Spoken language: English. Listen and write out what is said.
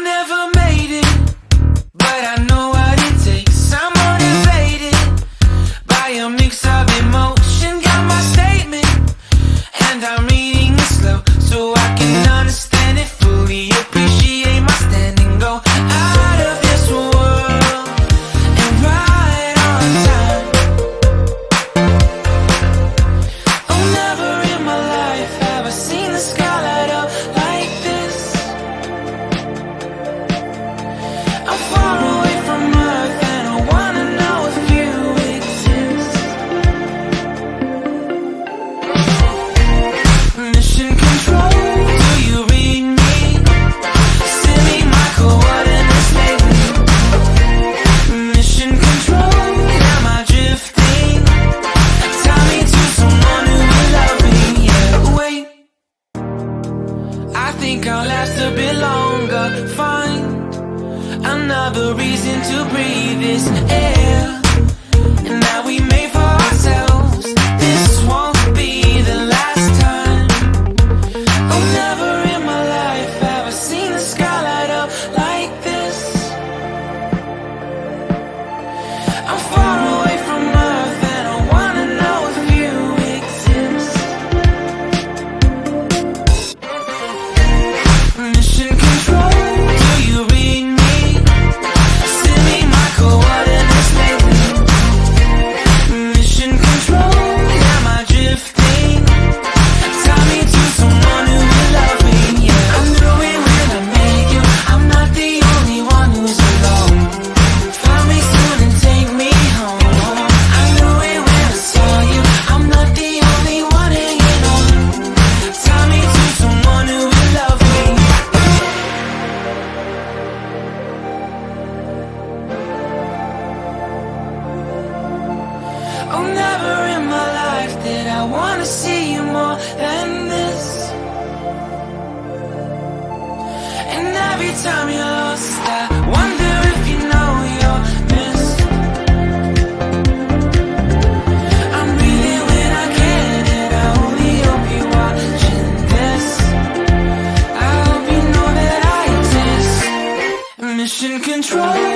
never made it, but I know what it takes. I'm motivated by a mix of emotion. Got my statement, and I'm reading it slow so I can understand it fully. Appreciate my standing, go out of this world and right on time. Oh, never in my life have I seen the sky light up like this. I'm far away from Earth and I wanna know if you exist. Mission control, do you read me? Send me my coordinates lately. Mission control, am I drifting? Tie me to someone who will love me. Yeah, wait, I think I'll last a bit longer. Find another reason to breathe this air, and that we made for ourselves. This won't be the last time. Oh, never in my life have I seen the sky light up like this. I'm far away from Earth and I wanna know if you exist. Mission control, do you read me? Send me my coordinates lately. Mission control, am I drifting? Tie me to someone who will love me. Yeah, I knew it when I met you. I'm not the only one who's alone. Find me soon and take me home. I knew it when I saw you. I'm not the only one hanging on. Tie me to someone who will love me. Oh, never in my life did I wanna see you more than this. And every time you're lost, I wonder if you know you're missed. I'm breathing when I can, and I only hope you're watching this. I hope you know that I exist. Mission control,